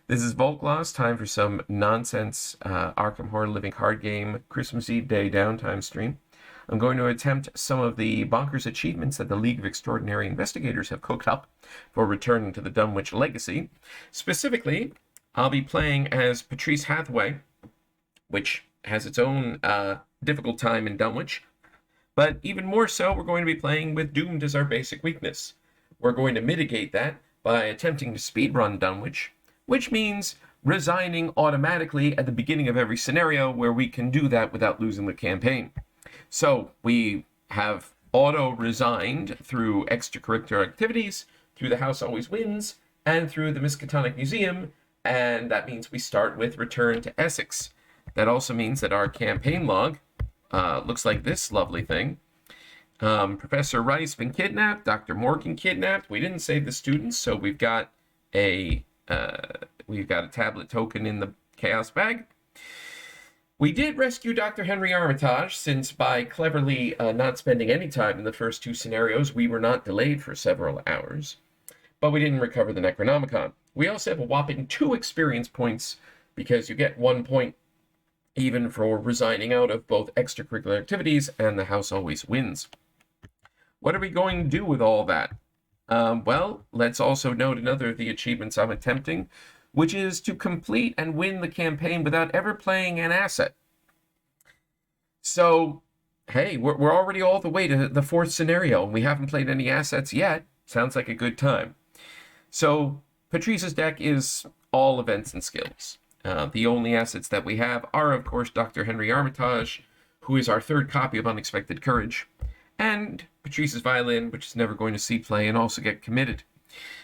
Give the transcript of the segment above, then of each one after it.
This is Volkloss, time for some nonsense Arkham Horror Living card game Christmas Eve Day downtime stream. I'm going to attempt some of the bonkers achievements that the League of Extraordinary Investigators have cooked up for returning to the Dunwich legacy. Specifically, I'll be playing as Patrice Hathaway, which has its own difficult time in Dunwich. But even more so, we're going to be playing with Doomed as our basic weakness. We're going to mitigate that by attempting to speedrun Dunwich, which means resigning automatically at the beginning of every scenario where we can do that without losing the campaign. So we have auto-resigned through extracurricular activities, through the House Always Wins, and through the Miskatonic Museum, and that means we start with Return to Essex. That also means that our campaign log looks like this lovely thing. Professor Rice been kidnapped, Dr. Morgan kidnapped. We didn't save the students, so we've got a tablet token in the chaos bag. We did rescue Dr. Henry Armitage, since by cleverly not spending any time in the first two scenarios, we were not delayed for several hours. But we didn't recover the Necronomicon. We also have a whopping 2 experience points, because you get 1 point even for resigning out of both extracurricular activities and the House Always Wins. What are we going to do with all that? Well, let's also note another of the achievements I'm attempting, which is to complete and win the campaign without ever playing an asset. So, hey, we're already all the way to the 4th scenario, and we haven't played any assets yet. Sounds like a good time. So, Patrice's deck is all events and skills. The only assets that we have are, of course, Dr. Henry Armitage, who is our 3rd copy of Unexpected Courage, and Patrice's Violin, which is never going to see play and also get committed.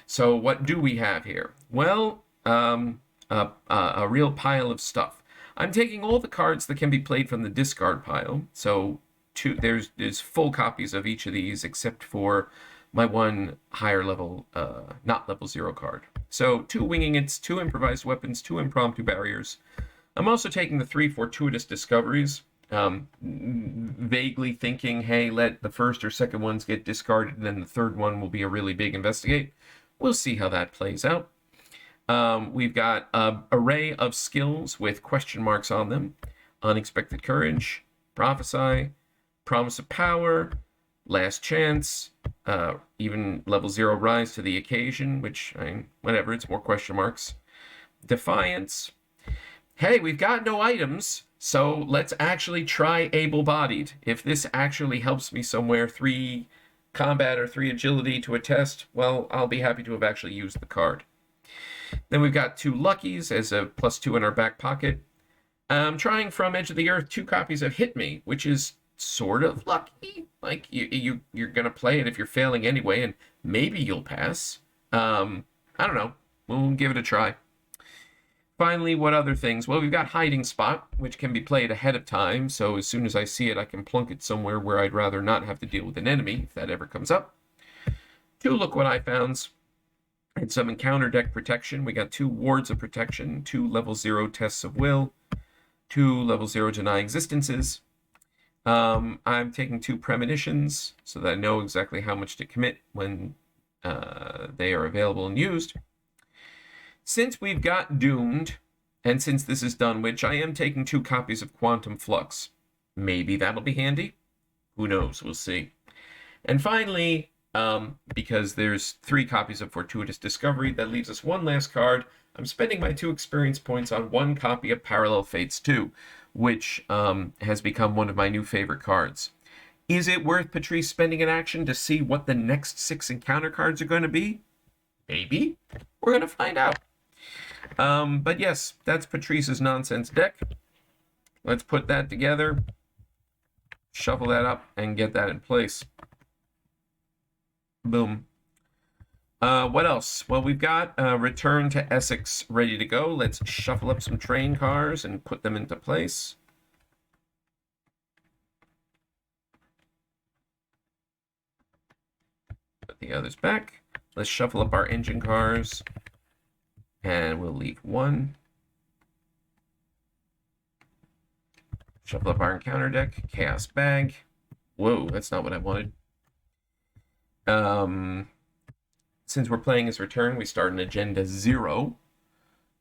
So what do we have here? Well, a real pile of stuff. I'm taking all the cards that can be played from the discard pile. So there's full copies of each of these, except for my one higher level, not level 0 card. So 2 Winging It's, 2 Improvised Weapons, 2 Impromptu Barriers. I'm also taking the 3 Fortuitous Discoveries, vaguely thinking, hey, let the first or second ones get discarded, and then the third one will be a really big investigate. We'll see how that plays out. We've got an array of skills with question marks on them. Unexpected Courage, Prophesy, Promise of Power, Last Chance, even level 0 Rise to the Occasion, which, whatever, it's more question marks. Defiance. Hey, we've got no items, so let's actually try Able-Bodied. If this actually helps me somewhere, 3 combat or 3 agility to a test, well, I'll be happy to have actually used the card. Then we've got 2 Luckies as a +2 in our back pocket. Trying from Edge of the Earth 2 copies of Hit Me, which is sort of lucky. Like, you're going to play it if you're failing anyway, and maybe you'll pass. I don't know. We'll give it a try. Finally, what other things? Well, we've got Hiding Spot, which can be played ahead of time, so as soon as I see it, I can plunk it somewhere where I'd rather not have to deal with an enemy, if that ever comes up. 2 Look What I Founds, and some Encounter Deck Protection. We got 2 Wards of Protection, 2 level 0 Tests of Will, 2 level 0 Deny Existences. I'm taking 2 Premonitions, so that I know exactly how much to commit when they are available and used. Since we've got Doomed, and since this is Dunwich, I am taking 2 copies of Quantum Flux. Maybe that'll be handy. Who knows? We'll see. And finally, because there's 3 copies of Fortuitous Discovery, that leaves us 1 last card. I'm spending my 2 experience points on 1 copy of Parallel Fates 2, which has become one of my new favorite cards. Is it worth Patrice spending an action to see what the next 6 encounter cards are going to be? Maybe. We're going to find out. But yes, that's Patrice's nonsense deck. Let's put that together, shuffle that up, and get that in place. Boom. What else? Well, we've got Return to Essex ready to go. Let's shuffle up some train cars and put them into place. Put the others back. Let's shuffle up our engine cars. And we'll leave 1. Shuffle up our encounter deck. Chaos bag. Whoa, that's not what I wanted. Since we're playing as Return, we start in Agenda 0.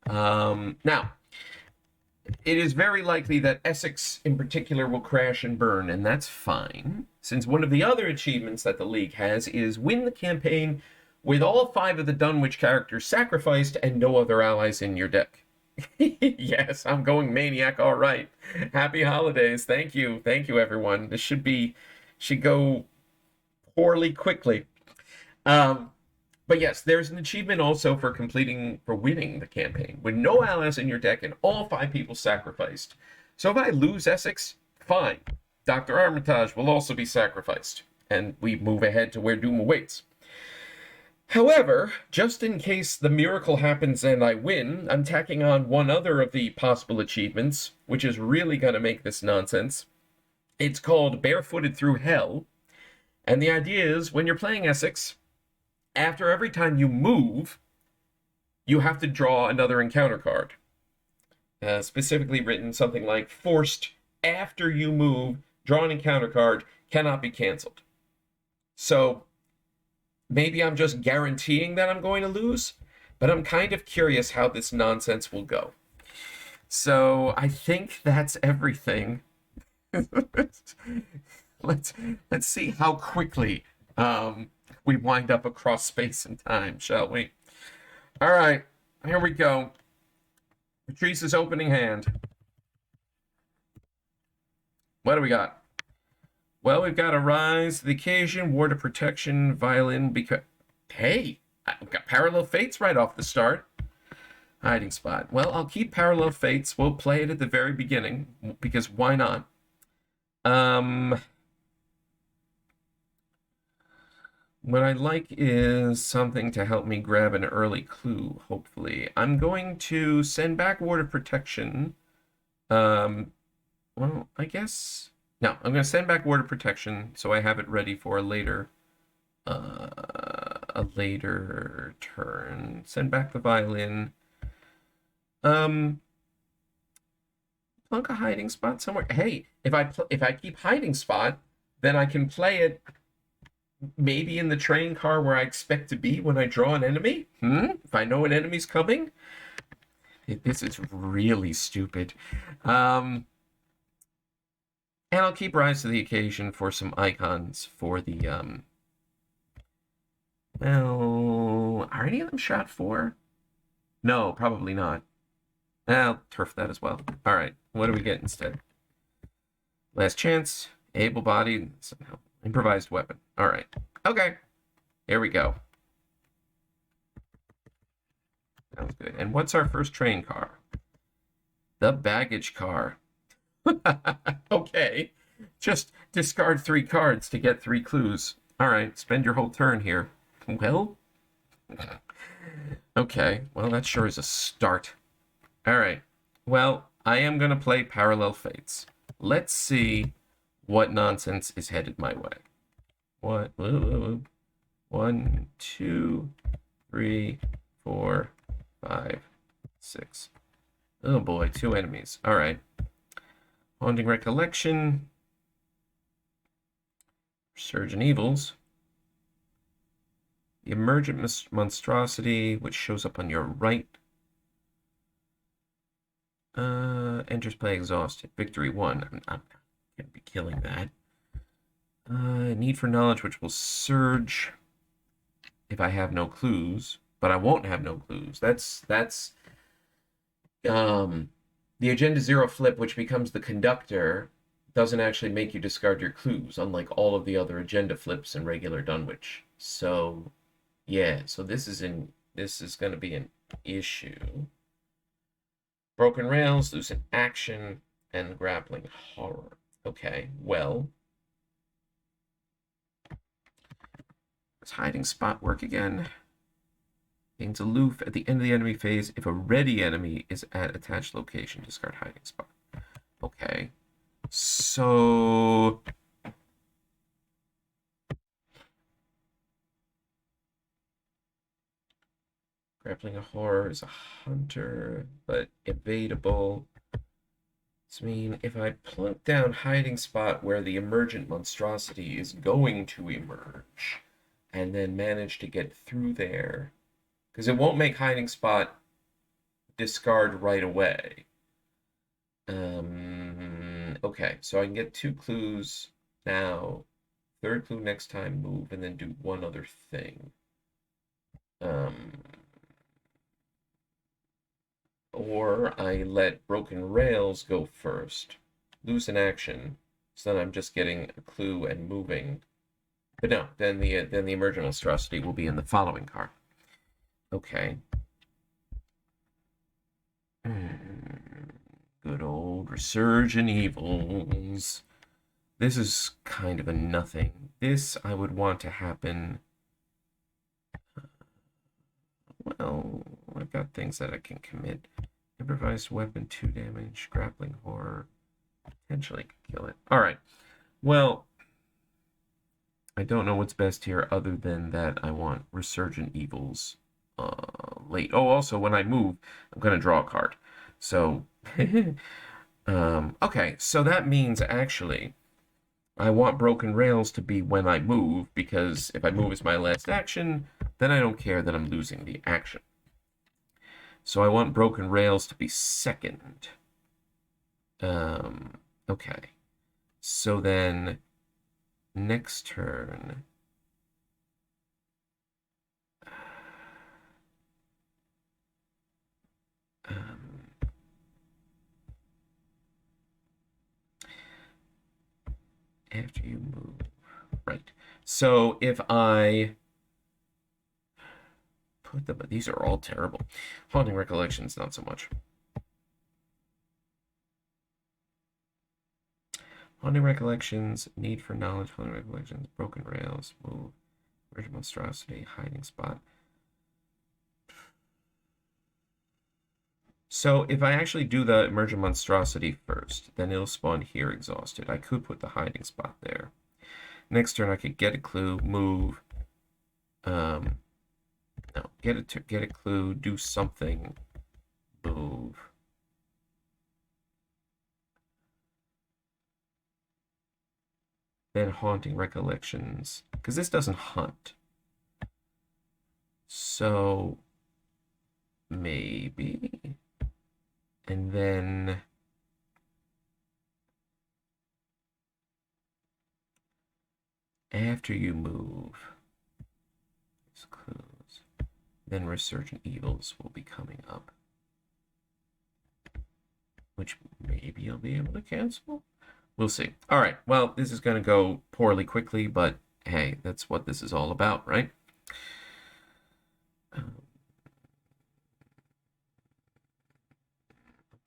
Now, it is very likely that Essex in particular will crash and burn, and that's fine, since one of the other achievements that the League has is win the campaign with all 5 of the Dunwich characters sacrificed and no other allies in your deck. Yes, I'm going maniac, all right. Happy holidays. Thank you. Thank you, everyone. This should go poorly quickly. But yes, there's an achievement also for winning the campaign with no allies in your deck and all 5 people sacrificed. So if I lose Essex, fine. Dr. Armitage will also be sacrificed, and we move ahead to where doom awaits. However, just in case the miracle happens and I win, I'm tacking on one other of the possible achievements, which is really going to make this nonsense. It's called Barefooted Through Hell, and the idea is when you're playing Essex, after every time you move, you have to draw another encounter card. Specifically written something like, forced after you move, draw an encounter card, cannot be canceled. So maybe I'm just guaranteeing that I'm going to lose, but I'm kind of curious how this nonsense will go. So I think that's everything. Let's see how quickly we wind up across space and time, shall we? All right, here we go. Patrice's opening hand. What do we got? Well, we've got a Rise to the Occasion, Ward of Protection, Violin, because... Hey, I've got Parallel Fates right off the start. Hiding Spot. Well, I'll keep Parallel Fates. We'll play it at the very beginning, because why not? What I'd like is something to help me grab an early clue, hopefully. I'm going to send back Ward of Protection. Well, I guess... No, I'm going to send back Ward of Protection so I have it ready for a later turn. Send back the Violin. Plunk a Hiding Spot somewhere. Hey, if I keep Hiding Spot, then I can play it maybe in the train car where I expect to be when I draw an enemy. If I know an enemy's coming. This is really stupid. And I'll keep Rise to the Occasion for some icons for the, well, are any of them shot 4? No, probably not. I'll turf that as well. All right, what do we get instead? Last Chance, Able-Bodied, somehow. Improvised Weapon. All right. Okay. Here we go. Sounds good. And what's our first train car? The Baggage Car. Okay. Just discard 3 cards to get 3 clues. All right. Spend your whole turn here. Well? Okay. Well, that sure is a start. All right. Well, I am going to play Parallel Fates. Let's see what nonsense is headed my way. What? 1, 2, 3, 4, 5, 6. Oh boy, 2 enemies. All right. Haunting Recollection. Resurgent Evils. The Emergent Monstrosity, which shows up on your right. Enters play exhausted. Victory 1. I'm gonna be killing that. Need for Knowledge, which will surge if I have no clues, but I won't have no clues. That's the Agenda 0 flip, which becomes the Conductor, doesn't actually make you discard your clues, unlike all of the other agenda flips in regular Dunwich. So yeah, so this is going to be an issue. Broken Rails, Lucent Action, and Grappling Horror. Okay, well, does Hiding Spot work again? Gains aloof at the end of the enemy phase if a ready enemy is at attached location. Discard Hiding Spot. Okay, so Grappling Horror is a hunter, but evadable. I mean, if I plunk down Hiding Spot where the Emergent Monstrosity is going to emerge, and then manage to get through there, because it won't make Hiding Spot discard right away. Okay, so I can get 2 clues now. Third clue next time, move, and then do one other thing. Or I let broken rails go first, lose an action, so then I'm just getting a clue and moving. But no, then the emergent monstrosity will be in the following card. Okay. Good old Resurgent Evils. This is kind of a nothing. This I would want to happen. Well, I've got things that I can commit. Improvised weapon, 2 damage, grappling horror. Potentially could kill it. Alright. Well, I don't know what's best here other than that I want Resurgent Evils late. Oh, also, when I move, I'm going to draw a card. So, okay, so that means actually I want Broken Rails to be when I move, because if I move as my last action, then I don't care that I'm losing the action. So I want Broken Rails to be second. Okay. So then next turn. After you move. Right. So if I put them, these are all terrible. Haunting Recollections, not so much. Haunting Recollections, Need for Knowledge, Haunting Recollections, Broken Rails, Move, Emergent Monstrosity, Hiding Spot. So if I actually do the Emergent Monstrosity first, then it'll spawn here exhausted. I could put the Hiding Spot there. Next turn I could get a clue, move, no, get a clue, do something, move. Then Haunting Recollections, because this doesn't hunt. So maybe, and then after you move, these clues, then Resurgent Evils will be coming up, which maybe you'll be able to cancel. We'll see. All right. Well, this is going to go poorly quickly, but hey, that's what this is all about, right?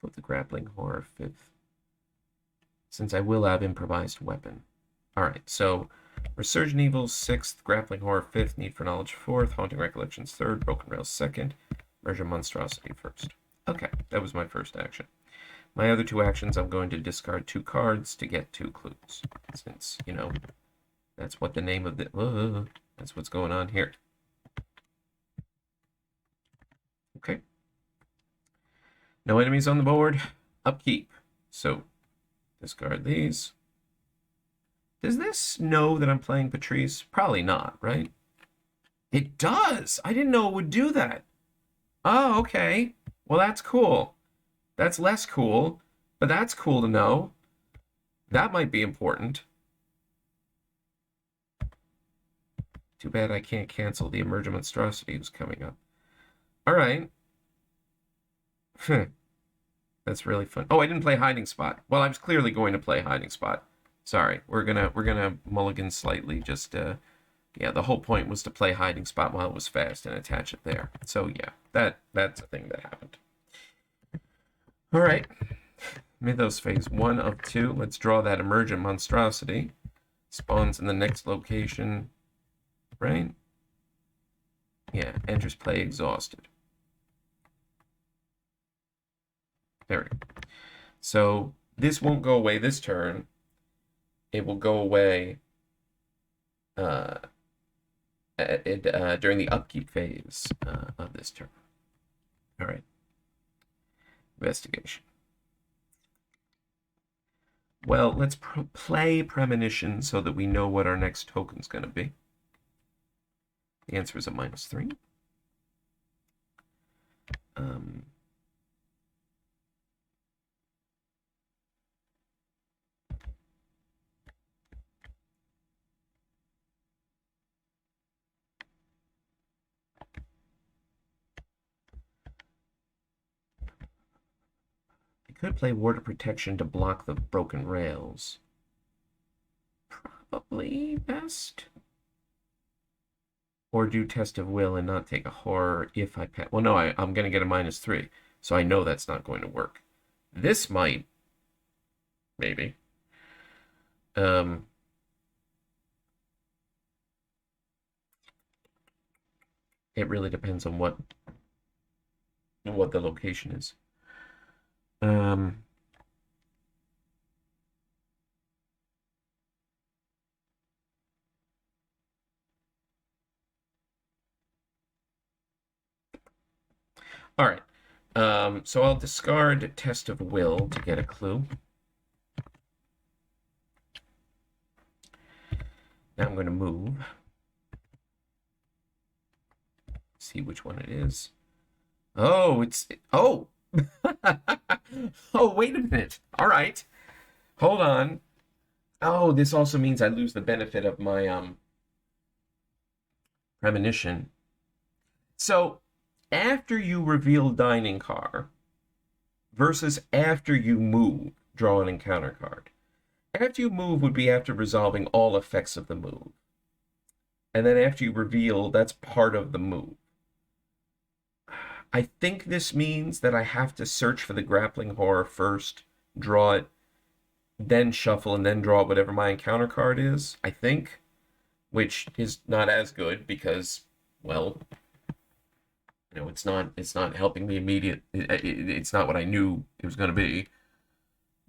Put the grappling horror 5th, since I will have improvised weapon. All right. So Resurgent Evils 6th, grappling horror 5th, need for knowledge 4th, haunting recollections 3rd, broken rails 2nd, emergent monstrosity 1st. Okay, that was my first action. My other 2 actions, I'm going to discard 2 cards to get 2 clues, since, you know, that's what the name of the, that's what's going on here. Okay. No enemies on the board. Upkeep. So, discard these. Does this know that I'm playing Patrice? Probably not, right? It does! I didn't know it would do that. Oh, okay. Well, that's cool. That's less cool, but that's cool to know. That might be important. Too bad I can't cancel the Emergent Monstrosity who's coming up. All right. That's really fun. Oh, I didn't play Hiding Spot. Well, I was clearly going to play Hiding Spot. Sorry, we're gonna mulligan slightly. Just yeah, the whole point was to play Hiding Spot while it was fast and attach it there. So yeah, that's a thing that happened. All right, Mythos phase 1 of 2. Let's draw that Emergent Monstrosity. Spawns in the next location, right? Yeah, enters play exhausted. There we go. So this won't go away this turn. It will go away during the upkeep phase of this turn. All right. Investigation. Well, let's play Premonition so that we know what our next token's going to be. The answer is a -3. could play Ward of Protection to block the broken rails. Probably best. Or do Test of Will and not take a horror if I pass. Well, no, I'm going to get a -3, so I know that's not going to work. This might. Maybe. It really depends on what the location is. All right. So I'll discard Test of Will to get a clue. Now I'm going to move. See which one it is. Oh, it's... Oh! Oh, wait a minute. All right. Hold on. Oh, this also means I lose the benefit of my premonition. So, after you reveal dining car versus after you move, draw an encounter card. After you move would be after resolving all effects of the move. And then after you reveal, that's part of the move. I think this means that I have to search for the grappling horror first, draw it, then shuffle, and then draw whatever my encounter card is, I think. Which is not as good because, well, you know, it's not helping me immediate. It's not what I knew it was going to be.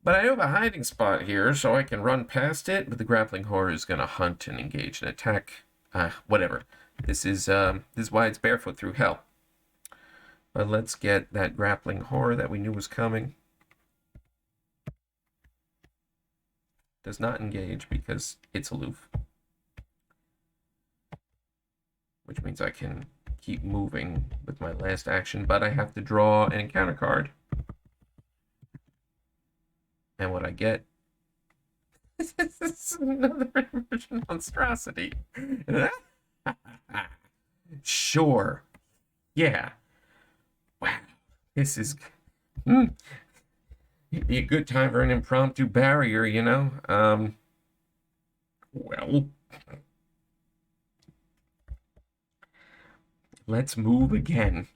But I have a hiding spot here, so I can run past it. But the grappling horror is going to hunt and engage and attack. Whatever. This is why it's barefoot through hell. But let's get that grappling horror that we knew was coming. Does not engage because it's aloof. Which means I can keep moving with my last action, but I have to draw an encounter card. And what I get is another emergent monstrosity. Sure. Yeah. Wow. This is it'd be a good time for an impromptu barrier, you know? Well, let's move again.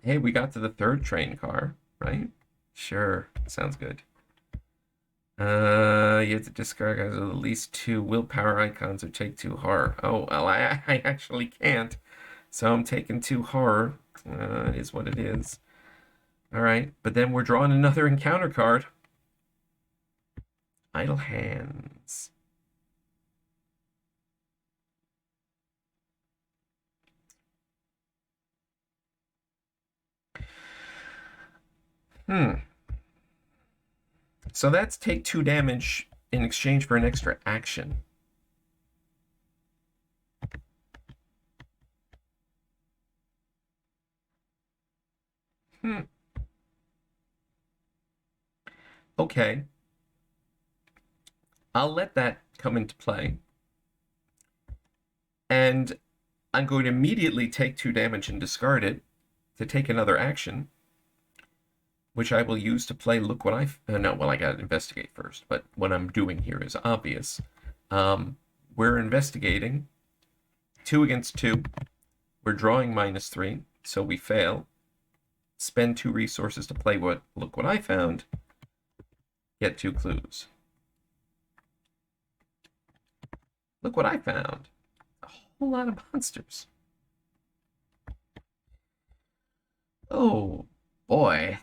Hey, we got to the third train car, right? Sure, sounds good. You have to discard guys with at least 2 willpower icons or take 2 horror. Oh, well, I actually can't. So I'm taking 2 horror. Is what it is. All right, but then we're drawing another encounter card. Idle hands. So that's take 2 damage in exchange for an extra action. Okay. I'll let that come into play. And I'm going to immediately take 2 damage and discard it to take another action, which I will use to play Look What I've... no, well, I gotta investigate first, but what I'm doing here is obvious. We're investigating. 2 against 2. We're drawing -3, so we fail. Spend 2 resources to play Look What I Found. Get 2 clues. Look what I found. A whole lot of monsters. Oh, boy.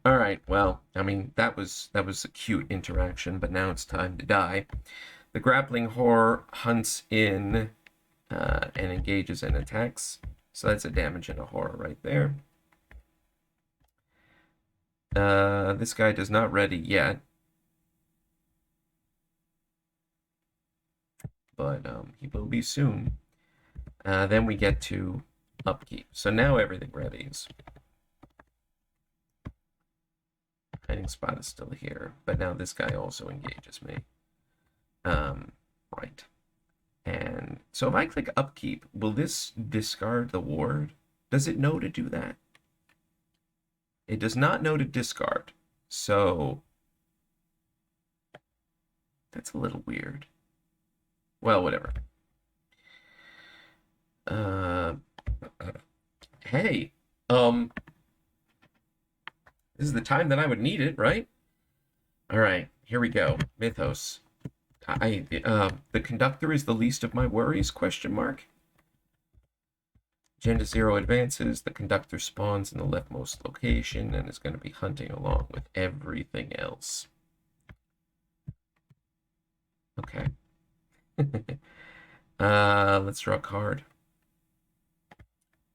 All right, well, I mean, that was a cute interaction, but now it's time to die. The grappling horror hunts in and engages and attacks. So that's a damage and a horror right there. This guy does not ready yet. But he will be soon. Then we get to upkeep. So now everything readies. Hiding spot is still here, but now this guy also engages me. Or right. And so if I click upkeep, will this discard the ward? Does it know to do that? It does not know to discard. So that's a little weird. Well, whatever. Hey, this is the time that I would need it, right? All right, here we go. Mythos. The conductor is the least of my worries, question mark. Agenda 0 advances, the conductor spawns in the leftmost location and is going to be hunting along with everything else. Okay. Let's draw a card.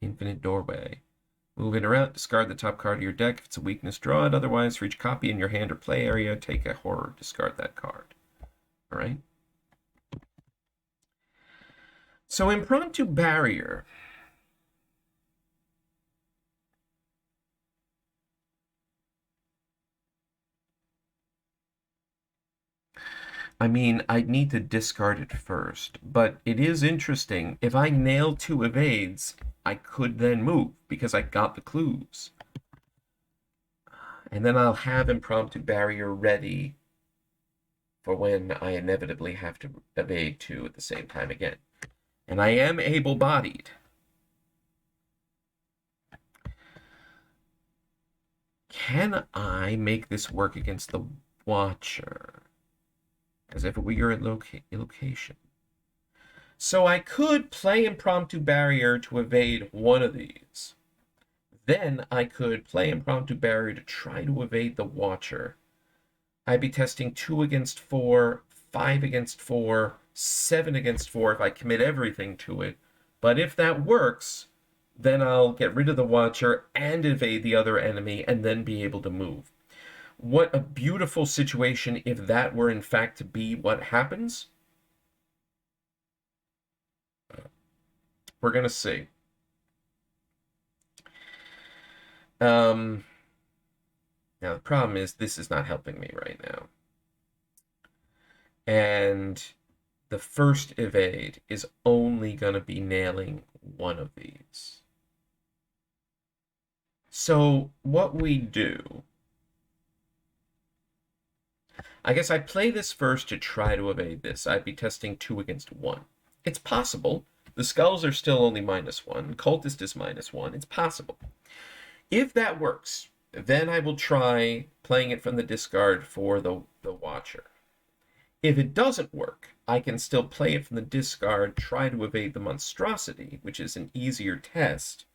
Infinite Doorway. Move it around, discard the top card of your deck. If it's a weakness, draw it. Otherwise, for each copy in your hand or play area, take a horror, discard that card. All right. So Impromptu Barrier. I mean, I'd need to discard it first, but it is interesting. If I nail 2 evades, I could then move because I got the clues. And then I'll have Impromptu Barrier ready for when I inevitably have to evade 2 at the same time again. And I am able-bodied. Can I make this work against the Watcher? As if it were your location. So I could play Impromptu Barrier to evade one of these. Then I could play Impromptu Barrier to try to evade the Watcher. I'd be testing 2 against 4, 5 against 4, 7 against 4 if I commit everything to it. But if that works, then I'll get rid of the Watcher and evade the other enemy and then be able to move. What a beautiful situation if that were in fact to be what happens. We're going to see. Now, the problem is this is not helping me right now. And the first evade is only going to be nailing one of these. So what we do... I guess I play this first to try to evade this. I'd be testing 2 against 1. It's possible. The skulls are still only -1. Cultist is -1. It's possible. If that works, then I will try playing it from the discard for the Watcher. If it doesn't work, I can still play it from the discard, try to evade the Monstrosity, which is an easier test,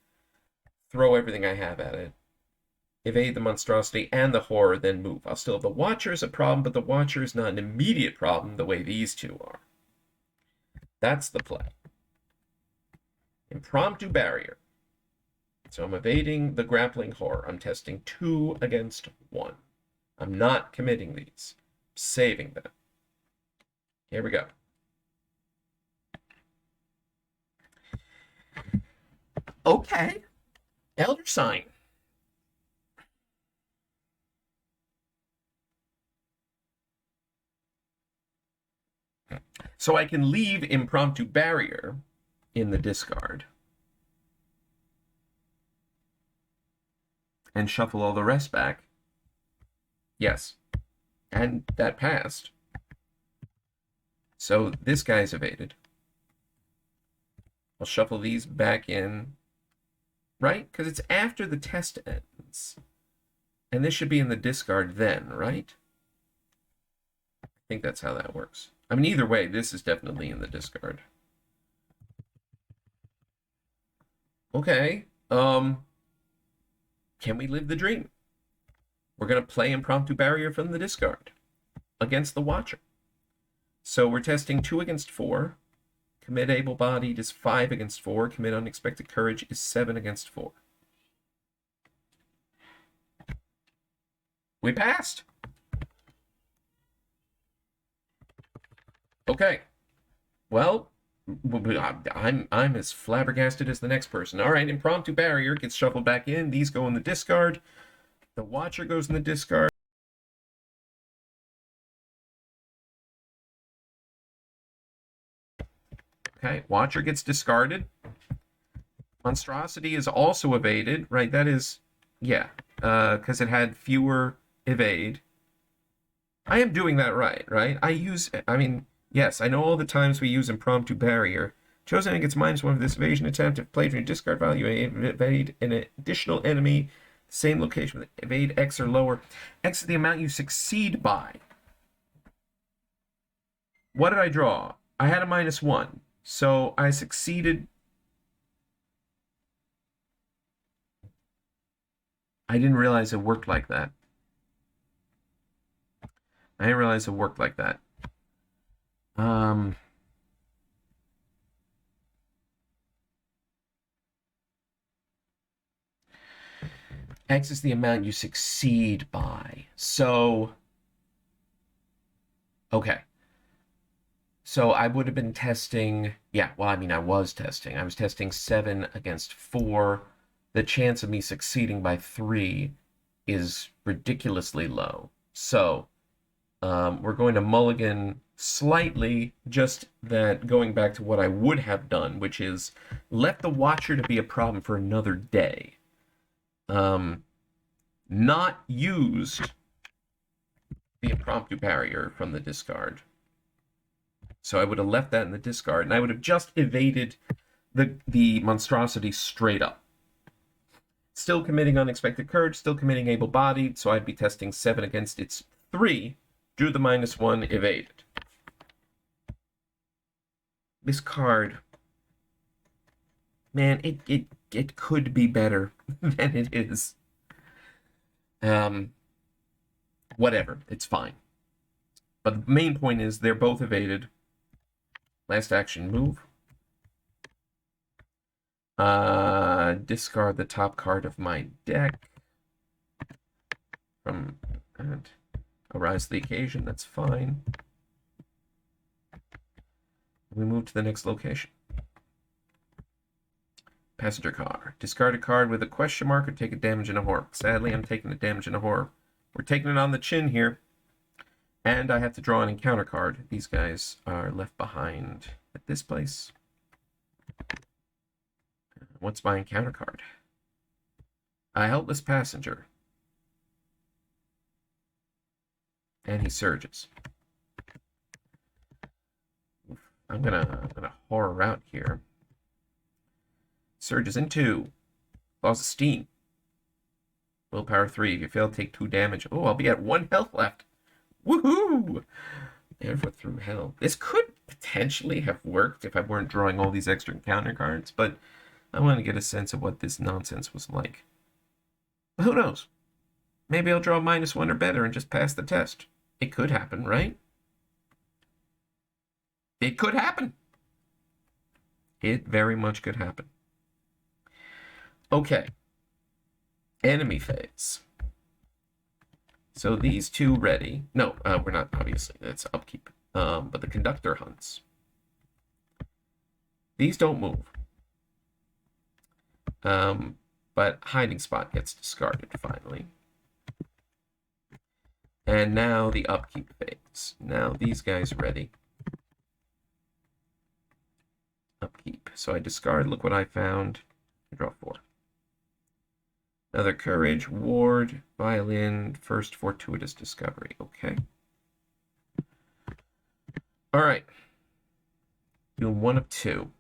throw everything I have at it, evade the Monstrosity and the Horror, then move. I'll still have the Watcher as a problem, but the Watcher is not an immediate problem the way these 2 are. That's the play. Impromptu Barrier. So I'm evading the Grappling Horror. I'm testing 2 against 1. I'm not committing these. I'm saving them. Here we go. Okay. Elder Sign. So I can leave Impromptu Barrier in the discard and shuffle all the rest back. Yes. And that passed. So this guy's evaded. I'll shuffle these back in, right? Because it's after the test ends. And this should be in the discard then, right? I think that's how that works. I mean, either way, this is definitely in the discard. Okay. Can we live the dream? We're going to play Impromptu Barrier from the discard against the Watcher. So we're testing 2 against 4. Commit Able-Bodied is 5 against 4. Commit Unexpected Courage is 7 against 4. We passed. Okay. Well, I'm as flabbergasted as the next person. All right, Impromptu Barrier gets shuffled back in. These go in the discard. The Watcher goes in the discard. Okay, Watcher gets discarded. Monstrosity is also evaded, right? That is, yeah, because it had fewer evade. I am doing that right? I mean, yes, I know all the times we use impromptu barrier. Chosen gets -1 for this evasion attempt. If played from your discard value, evade an additional enemy, same location with evade X or lower. X is the amount you succeed by. What did I draw? I had a -1, so I succeeded. I didn't realize it worked like that. I didn't realize it worked like that. X is the amount you succeed by. So, okay. So I would have been testing, yeah, well, I mean, I was testing. I was testing 7 against 4. The chance of me succeeding by 3 is ridiculously low. So we're going to mulligan slightly, just that going back to what I would have done, which is let the Watcher to be a problem for another day. Not used the impromptu barrier from the discard. So I would have left that in the discard, and I would have just evaded the monstrosity straight up. Still committing unexpected courage, still committing able-bodied, so I'd be testing 7 against its 3, drew the -1, evaded. This card, man, it could be better than it is. Whatever, it's fine. But the main point is they're both evaded. Last action move. Discard the top card of my deck. From and arise to the occasion, that's fine. We move to the next location. Passenger car. Discard a card with a question mark or take a damage and a horror. Sadly, I'm taking the damage and a horror. We're taking it on the chin here. And I have to draw an encounter card. These guys are left behind at this place. What's my encounter card? A helpless passenger. And he surges. I'm gonna horror out here. Surges in 2. Loss of steam. Willpower 3. If you fail, take 2 damage. Oh, I'll be at 1 health left. Woohoo! Barefoot through hell. This could potentially have worked if I weren't drawing all these extra encounter cards, but I want to get a sense of what this nonsense was like. But who knows? Maybe I'll draw -1 or better and just pass the test. It could happen, right? It could happen. It very much could happen. Okay. Enemy phase. So these two ready. No, we're not, obviously. That's upkeep. But the conductor hunts. These don't move. But hiding spot gets discarded finally. And now the upkeep phase. Now these guys ready. Upkeep. So I discard. Look what I found. I draw 4. Another courage, ward, violin, first fortuitous discovery. Okay. All right. Doing 1 of 2.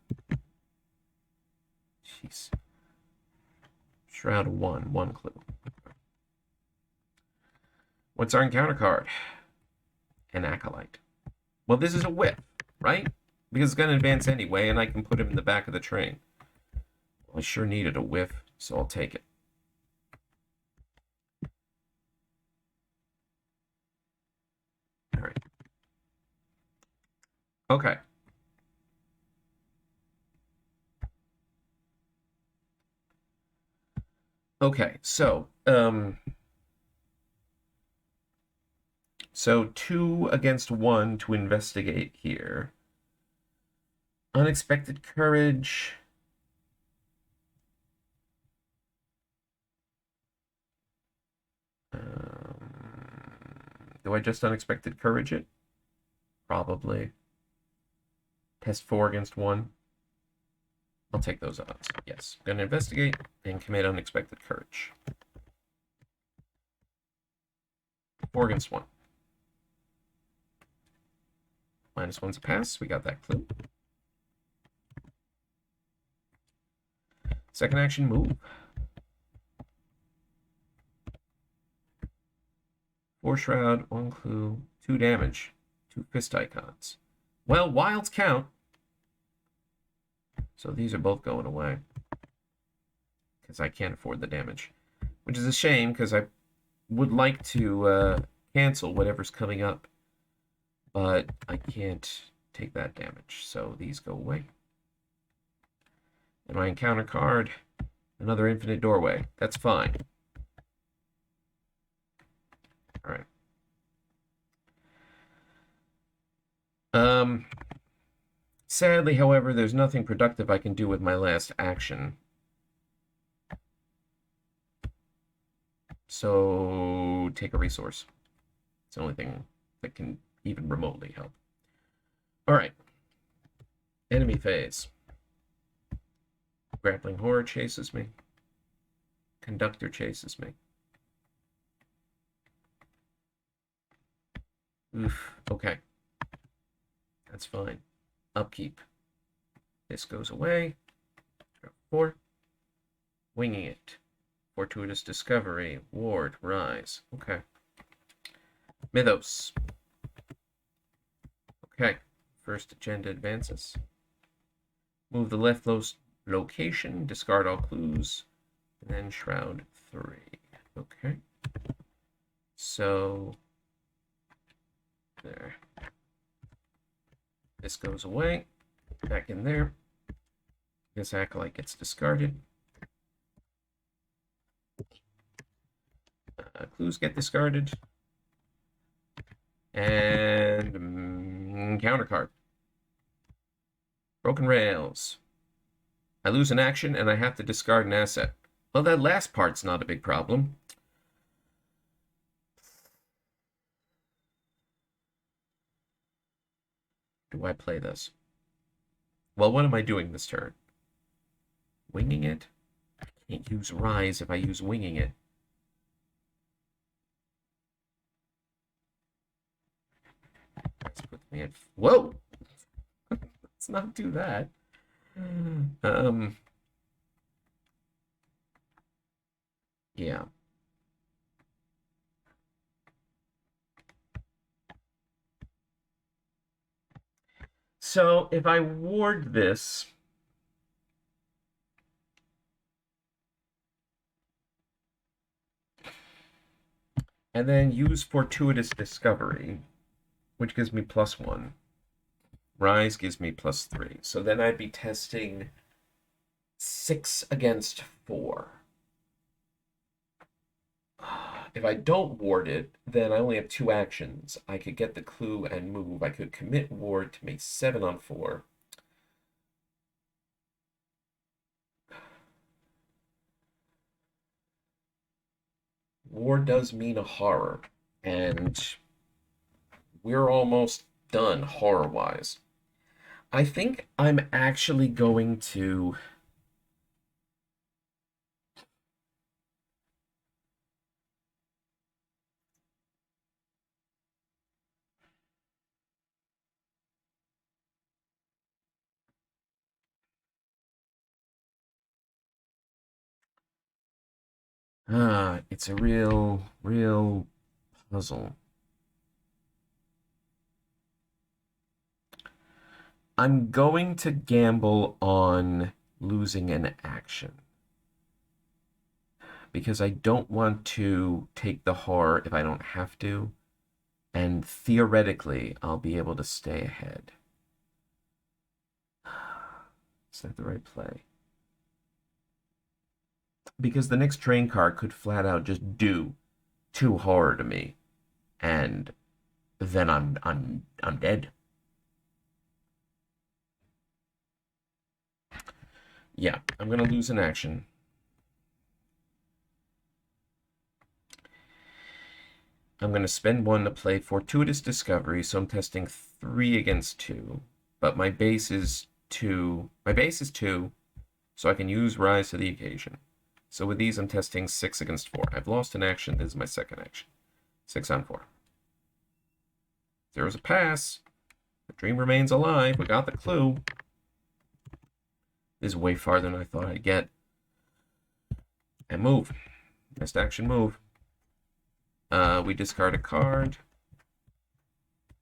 Jeez. Shroud of 1. 1 clue. What's our encounter card? An acolyte. Well, this is a whip, right? Because it's going to advance anyway, and I can put him in the back of the train. Well, I sure needed a whiff, so I'll take it. All right. Okay. Okay, so 2 against 1 to investigate here. Unexpected courage. Do I just unexpected courage it? Probably. Test 4 against 1. I'll take those odds. Yes. Gonna investigate and commit unexpected courage. 4 against 1. -1's a pass. We got that clue. Second action, move. 4 shroud, 1 clue, 2 damage, 2 fist icons. Well, wilds count. So these are both going away. Because I can't afford the damage. Which is a shame, because I would like to cancel whatever's coming up. But I can't take that damage. So these go away. And my encounter card, another infinite doorway. That's fine. All right. Sadly, however, there's nothing productive I can do with my last action. So take a resource. It's the only thing that can even remotely help. All right. Enemy phase. Grappling horror chases me. Conductor chases me. Oof. Okay. That's fine. Upkeep. This goes away. 4. Winging it. Fortuitous discovery. Ward. Rise. Okay. Mythos. Okay. First agenda advances. Move the leftmost location. Discard all clues. And then Shroud 3. Okay. So there. This goes away. Back in there. This Acolyte gets discarded. Clues get discarded. And counter card. Broken Rails. I lose an action and I have to discard an asset. Well, that last part's not a big problem. Do I play this? Well, what am I doing this turn? Winging it? I can't use Rise if I use Winging it. Let's put me in. Whoa! Let's not do that. Yeah. So if I ward this, and then use Fortuitous Discovery, which gives me +1. Rise gives me +3. So then I'd be testing 6 against 4. If I don't ward it, then I only have 2 actions. I could get the clue and move. I could commit ward to make 7 on 4. Ward does mean a horror, and we're almost done horror-wise. I think I'm actually going to... it's a real puzzle. I'm going to gamble on losing an action. Because I don't want to take the horror if I don't have to. And theoretically, I'll be able to stay ahead. Is that the right play? Because the next train card could flat out just do 2 horror to me. And then I'm dead. Yeah, I'm gonna lose an action. I'm gonna spend 1 to play Fortuitous Discovery, so I'm testing 3 against 2. but my base is 2. My base is 2, so I can use Rise to the occasion. So with these, I'm testing 6 against 4. I've lost an action. This is my second action. 6 on 4. There's a pass. The dream remains alive. We got the clue. This is way farther than I thought I'd get. And move. Best action move. We discard a card.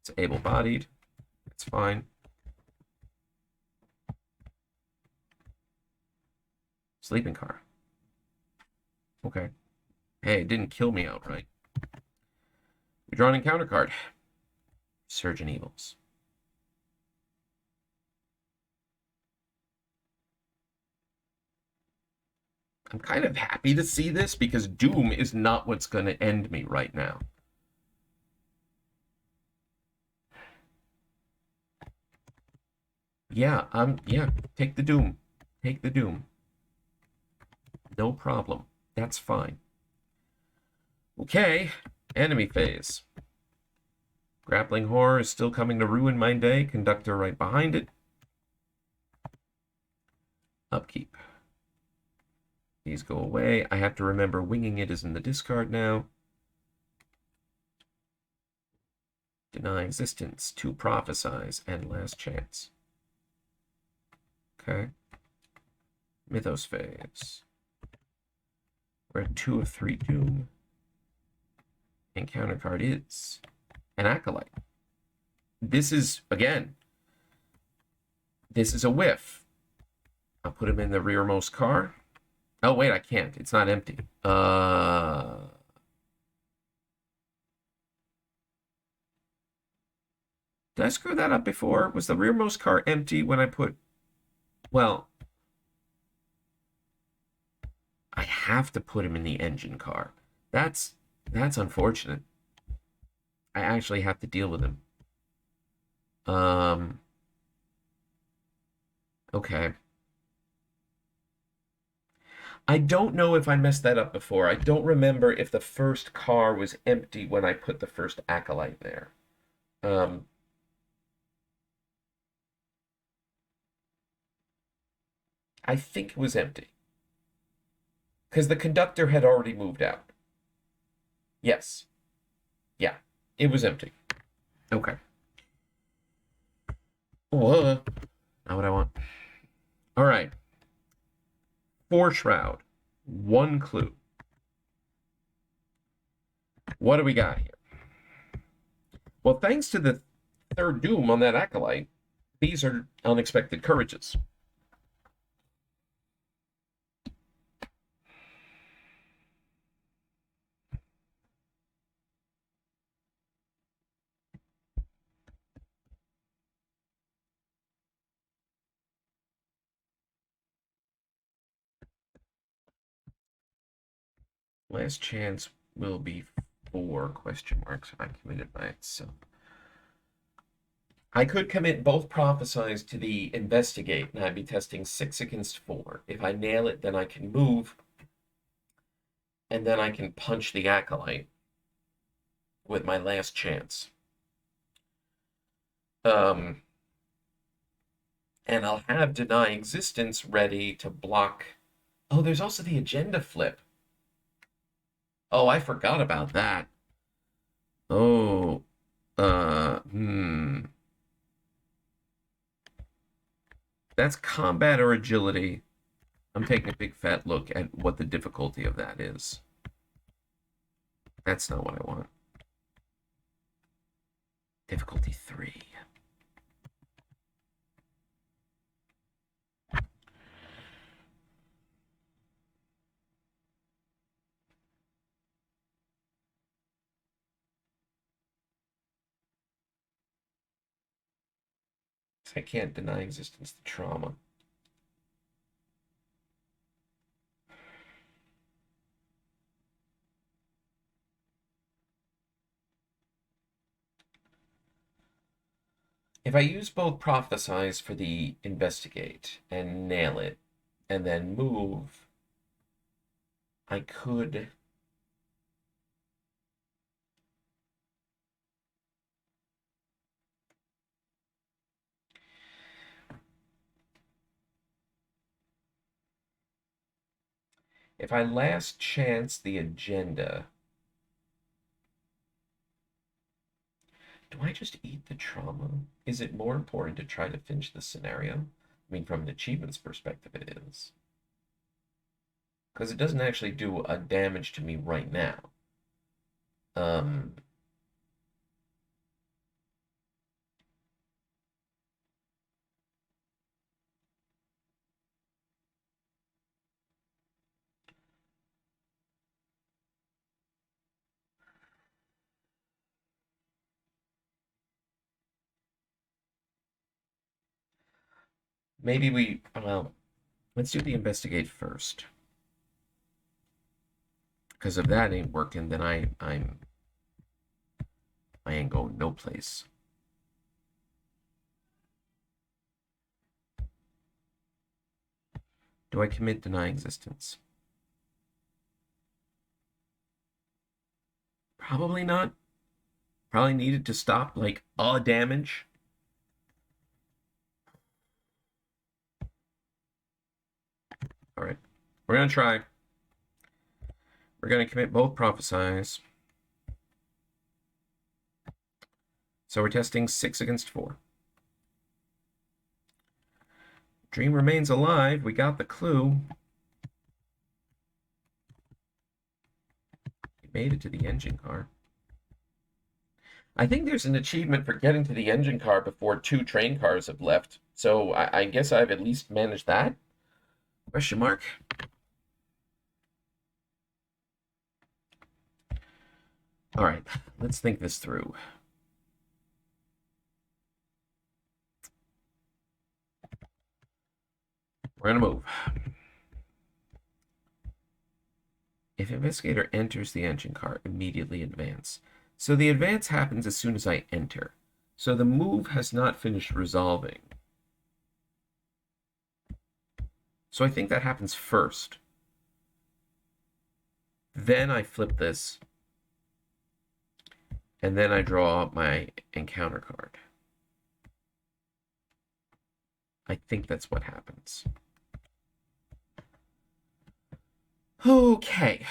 It's able-bodied. It's fine. Sleeping car. Okay. Hey, it didn't kill me outright. We draw an encounter card. Surgeon Evils. I'm kind of happy to see this because Doom is not what's going to end me right now. Yeah, take the Doom. Take the Doom. No problem. That's fine. Okay, enemy phase. Grappling Horror is still coming to ruin my day. Conductor right behind it. Upkeep. These go away. I have to remember Winging It is in the discard now. Deny Existence, to Prophesize, and Last Chance. Okay. Mythos phase. We're at 2 of 3 Doom. Encounter card is an Acolyte. This is, again, this is a whiff. I'll put him in the rearmost car. Oh, wait, I can't. It's not empty. Did I screw that up before? Was the rearmost car empty when I put... Well, I have to put him in the engine car. That's unfortunate. I actually have to deal with him. Okay. I don't know if I messed that up before. I don't remember if the first car was empty when I put the first Acolyte there. I think it was empty. Because the conductor had already moved out. Yes. Yeah, it was empty. Okay. Whoa. Not what I want. All right. 4 Shroud. 1 clue. What do we got here? Well, thanks to the 3rd Doom on that Acolyte, these are unexpected courages. Last chance will be 4 question marks. I committed by itself. I could commit both Prophesize to the Investigate, and I'd be testing 6 against 4. If I nail it, then I can move, and then I can punch the Acolyte with my last chance. And I'll have Deny Existence ready to block. Oh, there's also the Agenda Flip. Oh, I forgot about that. Oh, That's combat or agility. I'm taking a big fat look at what the difficulty of that is. That's not what I want. Difficulty 3. I can't deny existence to trauma. If I use both Prophesize for the Investigate and nail it, and then move, I could... If I last chance the agenda, do I just eat the trauma? Is it more important to try to finish the scenario? I mean, from an achievements perspective, it is. Because it doesn't actually do a damage to me right now. Um, maybe we, well, let's do the investigate first. Because if that ain't working, then I ain't going no place. Do I commit deny existence? Probably not. Probably needed to stop like all damage. All right, we're gonna try. We're gonna commit both prophesize. So we're testing 6 against 4. Dream remains alive. We got the clue. We made it to the engine car. I think there's an achievement for getting to the engine car before 2 train cars have left. So I guess I've at least managed that? Question mark. All right, let's think this through. We're gonna move. If investigator enters the engine car, immediately advance. So the advance happens as soon as I enter. So the move has not finished resolving. So I think that happens first. Then I flip this. And then I draw my encounter card. I think that's what happens. Okay.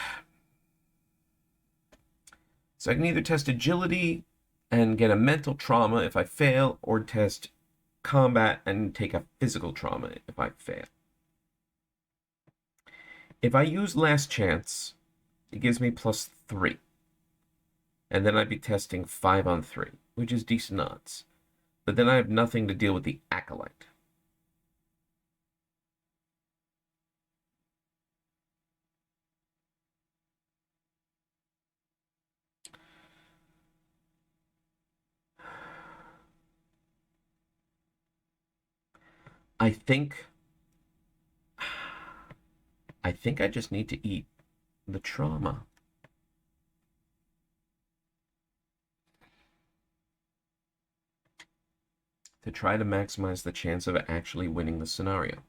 So I can either test agility and get a mental trauma if I fail, or test combat and take a physical trauma if I fail. If I use last chance, it gives me +3. And then I'd be testing 5 on 3, which is decent odds. But then I have nothing to deal with the acolyte. I think I just need to eat the trauma. To try to maximize the chance of actually winning the scenario.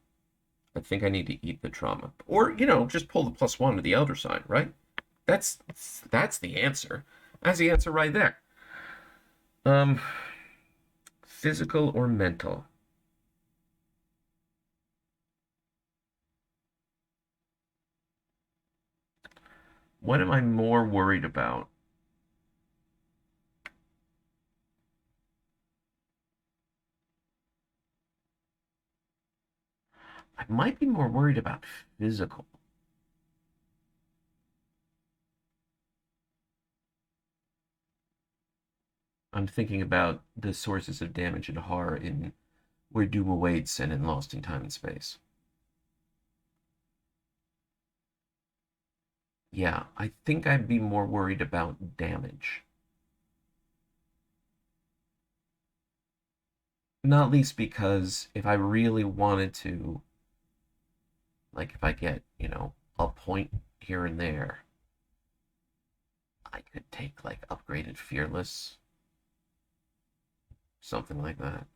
I think I need to eat the trauma. Or, just pull the +1 to the elder sign, right? That's the answer. That's the answer right there. Physical or mental? What am I more worried about? I might be more worried about physical. I'm thinking about the sources of damage and horror in Where Doom Awaits and in Lost in Time and Space. Yeah, I think I'd be more worried about damage. Not least because if I really wanted to, like if I get, a point here and there, I could take like upgraded Fearless, something like that.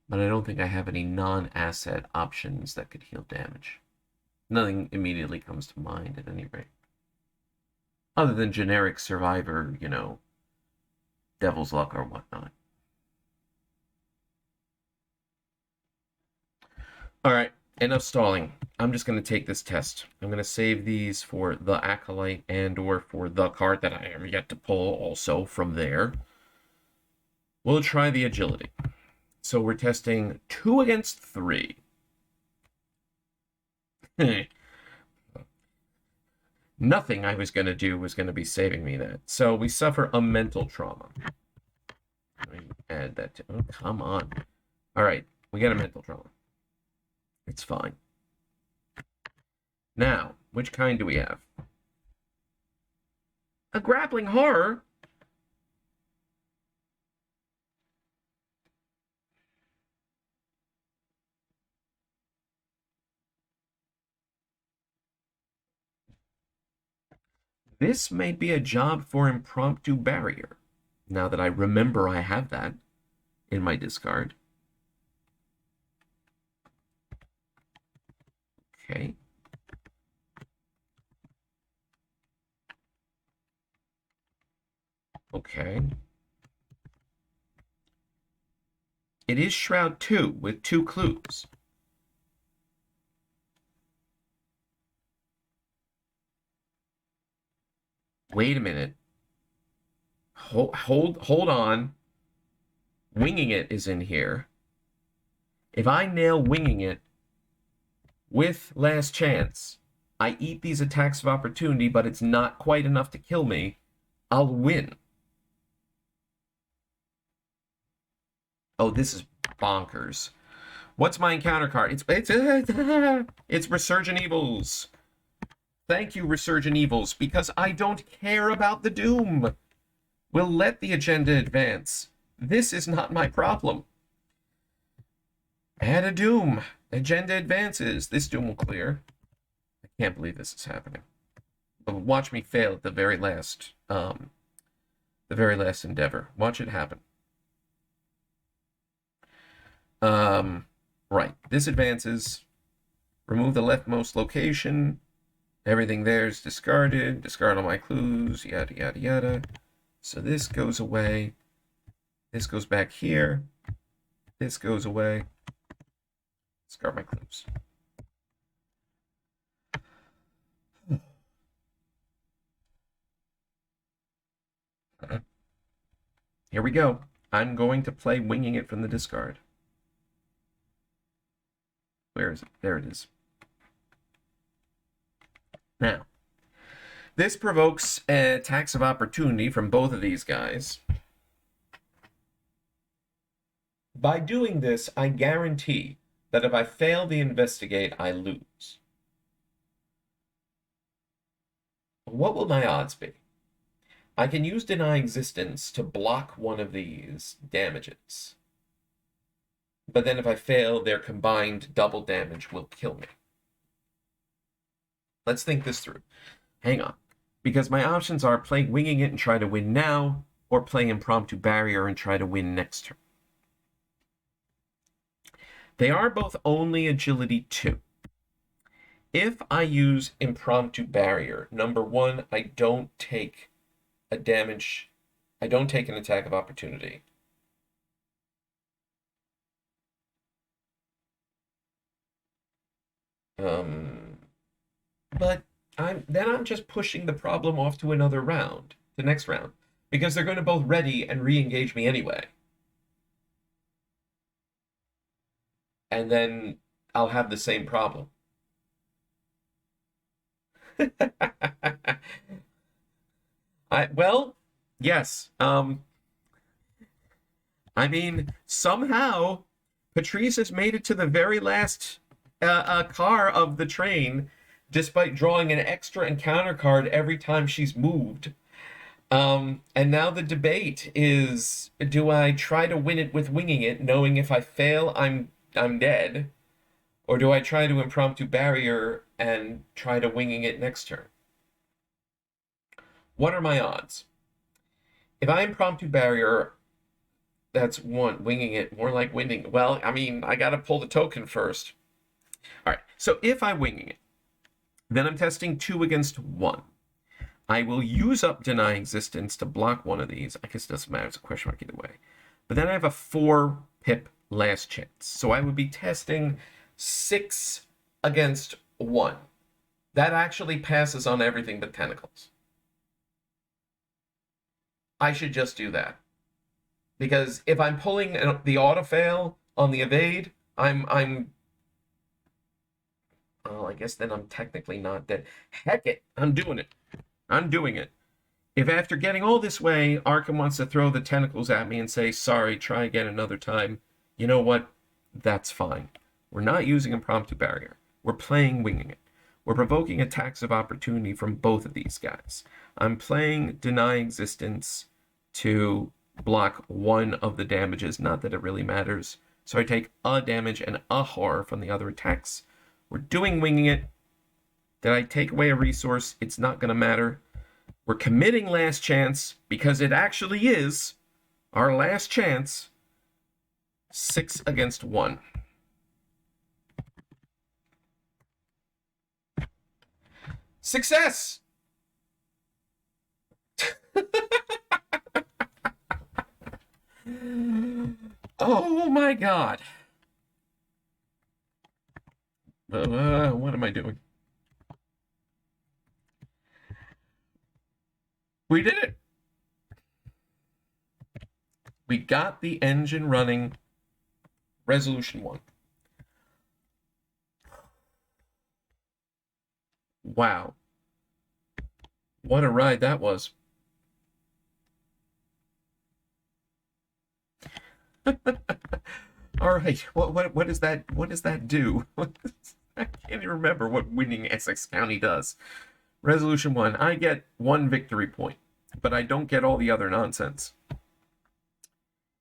But I don't think I have any non-asset options that could heal damage. Nothing immediately comes to mind at any rate. Other than generic survivor, devil's luck or whatnot. All right, enough stalling. I'm just going to take this test. I'm going to save these for the Acolyte and or for the card that I am yet to pull also from there. We'll try the Agility. So we're testing 2 against 3. Nothing I was going to do was going to be saving me that. So we suffer a mental trauma. Let me add that to... Oh, come on. All right. We get a mental trauma. It's fine. Now, which kind do we have? A grappling horror? This may be a job for impromptu barrier. Now that I remember I have that in my discard. Okay. Okay. It is Shroud 2 with 2 clues. Wait a minute. Hold on. Winging It is in here. If I nail Winging It with Last Chance, I eat these attacks of opportunity, but it's not quite enough to kill me, I'll win. Oh, this is bonkers. What's my encounter card? It's Resurgent Evils. Thank you, Resurgent Evils, because I don't care about the Doom. We'll let the agenda advance. This is not my problem. Add a Doom. Agenda advances. This Doom will clear. I can't believe this is happening. But watch me fail at the very last endeavor. Watch it happen. Right. This advances. Remove the leftmost location. Everything there is discarded. Discard all my clues. Yada, yada, yada. So this goes away. This goes back here. This goes away. Discard my clues. Here we go. I'm going to play Winging It from the discard. Where is it? There it is. Now, this provokes attacks of opportunity from both of these guys. By doing this, I guarantee that if I fail the investigate, I lose. What will my odds be? I can use Deny Existence to block one of these damages. But then if I fail, their combined double damage will kill me. Let's think this through. Hang on. Because my options are play Winging It and try to win now, or play Impromptu Barrier and try to win next turn. They are both only Agility 2. If I use Impromptu Barrier, number one, I don't take a damage. I don't take an attack of opportunity. But I'm just pushing the problem off to another round, the next round, because they're going to both ready and re-engage me anyway. And then I'll have the same problem. Well, yes. I mean, somehow Patrice has made it to the very last car of the train, despite drawing an extra encounter card every time she's moved. And now the debate is, do I try to win it with Winging It, knowing if I fail, I'm dead? Or do I try to Impromptu Barrier and try to Winging It next turn? What are my odds? If I Impromptu Barrier, that's one. Winging It, more like winning. Well, I mean, I gotta pull the token first. All right, so if I Winging It, then I'm testing 2 against 1. I will use up Deny Existence to block one of these. I guess it doesn't matter. It's a question mark either way. But then I have a 4 pip Last Chance. So I would be testing 6 against 1. That actually passes on everything but tentacles. I should just do that. Because if I'm pulling the auto-fail on the evade, I'm oh, I guess then I'm technically not dead. Heck it, I'm doing it. I'm doing it. If after getting all this way, Arkham wants to throw the tentacles at me and say, sorry, try again another time, you know what? That's fine. We're not using impromptu barrier. We're playing winging it. We're provoking attacks of opportunity from both of these guys. I'm playing Deny Existence to block one of the damages, not that it really matters. So I take a damage and a horror from the other attacks. We're doing winging it. Did I take away a resource? It's not going to matter. We're committing last chance because it actually is our last chance. 6 against 1. Success! Oh my god. What am I doing? We did it. We got the engine running. Resolution 1. Wow. What a ride that was. All right. What does that do? I can't even remember what winning Essex County does. Resolution 1. I get 1 victory point, but I don't get all the other nonsense.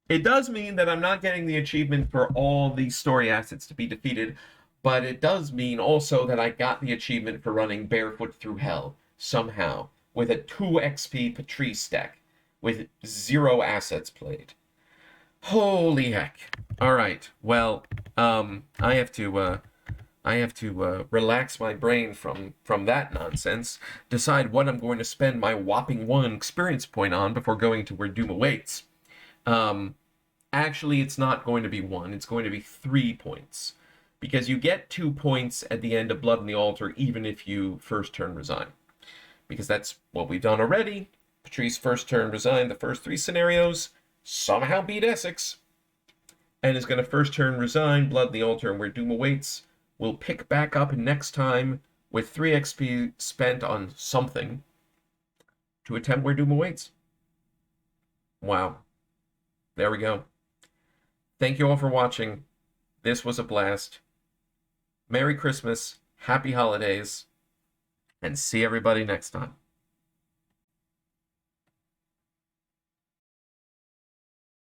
It does mean that I'm not getting the achievement for all the story assets to be defeated, but it does mean also that I got the achievement for running Barefoot Through Hell somehow with a 2 XP Patrice deck with 0 assets played. Holy heck. All right. Well, I have to relax my brain from that nonsense, decide what I'm going to spend my whopping 1 experience point on before going to where Doom awaits. Actually, it's not going to be 1. It's going to be 3 points. Because you get 2 points at the end of Blood on the Altar, even if you first turn resign. Because that's what we've done already. Patrice first turn resign the first 3 scenarios, somehow beat Essex, and is going to first turn resign Blood on the Altar and where Doom awaits. We'll pick back up next time with 3 XP spent on something to attempt where Doom awaits. Wow. There we go. Thank you all for watching. This was a blast. Merry Christmas, Happy Holidays, and see everybody next time.